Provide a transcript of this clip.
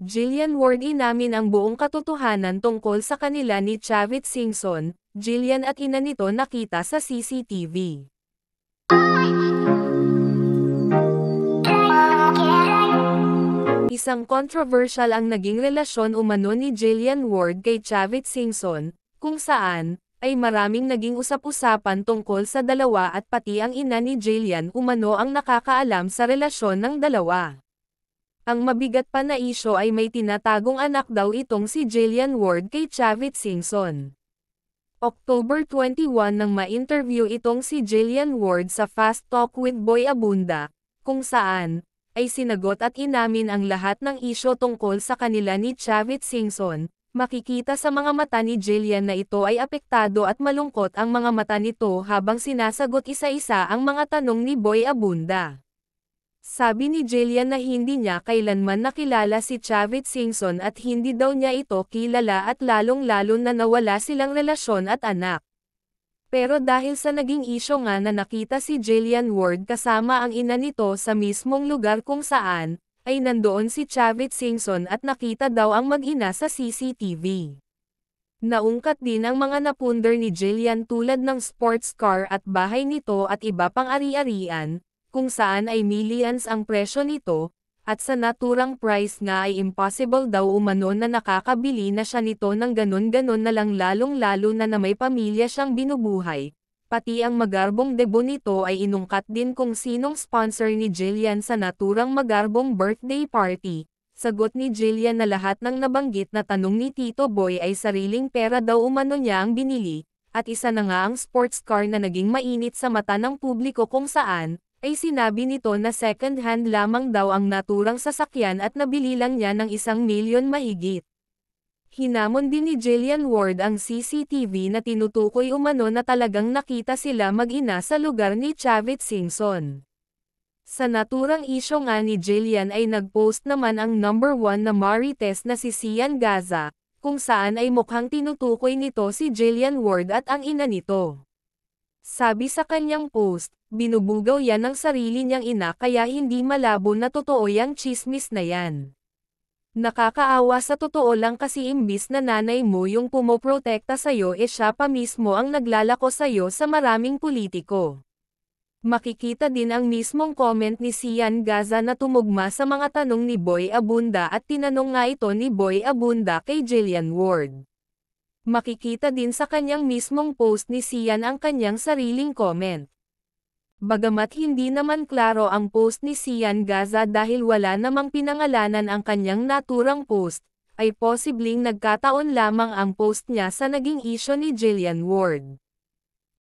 Jillian Ward inamin ang buong katotohanan tungkol sa kanila ni Chavit Singson. Jillian at ina nito nakita sa CCTV. Isang controversial ang naging relasyon umano ni Jillian Ward kay Chavit Singson, kung saan, ay maraming naging usap-usapan tungkol sa dalawa at pati ang ina ni Jillian umano ang nakakaalam sa relasyon ng dalawa. Ang mabigat pa na isyo ay may tinatagong anak daw itong si Jillian Ward kay Chavit Singson. October 21 nang ma-interview itong si Jillian Ward sa Fast Talk with Boy Abunda, kung saan, ay sinagot at inamin ang lahat ng isyo tungkol sa kanila ni Chavit Singson. Makikita sa mga mata ni Jillian na ito ay apektado at malungkot ang mga mata nito habang sinasagot isa-isa ang mga tanong ni Boy Abunda. Sabi ni Jillian na hindi niya kailanman nakilala si Chavit Singson at hindi daw niya ito kilala at lalong-lalo na nawala silang relasyon at anak. Pero dahil sa naging isyo nga na nakita si Jillian Ward kasama ang ina nito sa mismong lugar kung saan, ay nandoon si Chavit Singson at nakita daw ang mag-ina sa CCTV. Naungkat din ang mga napunder ni Jillian tulad ng sports car at bahay nito at iba pang ari-arian, kung saan ay millions ang presyo nito, at sa naturang price nga ay impossible daw umano na nakakabili na siya nito ng ganon-ganon na lang lalong-lalo na may pamilya siyang binubuhay. Pati ang magarbong debut nito ay inungkat din kung sinong sponsor ni Jillian sa naturang magarbong birthday party. Sagot ni Jillian na lahat ng nabanggit na tanong ni Tito Boy ay sariling pera daw umano niya ang binili, at isa na nga ang sports car na naging mainit sa mata ng publiko kung saan, ay sinabi nito na second hand lamang daw ang naturang sasakyan at nabili lang niya ng 1 milyon mahigit. Hinamon din ni Jillian Ward ang CCTV na tinutukoy umano na talagang nakita sila mag-ina sa lugar ni Chavit Singson. Sa naturang isyo nga ni Jillian ay nag-post naman ang number 1 na marites na si Sian Gaza, kung saan ay mukhang tinutukoy nito si Jillian Ward at ang ina nito. Sabi sa kanyang post, binubugaw yan ng sarili niyang ina kaya hindi malabo na totoo yang chismis na yan. Nakakaawa sa totoo lang kasi imbis na nanay mo yung pumoprotekta sa'yo siya pa mismo ang naglalako sa'yo sa maraming politiko. Makikita din ang mismong comment ni Sian Gaza na tumugma sa mga tanong ni Boy Abunda at tinanong nga ito ni Boy Abunda kay Jillian Ward. Makikita din sa kanyang mismong post ni Sian ang kanyang sariling comment. Bagamat hindi naman klaro ang post ni Sian Gaza dahil wala namang pinangalanan ang kanyang naturang post, ay posibleng nagkataon lamang ang post niya sa naging isyo ni Jillian Ward.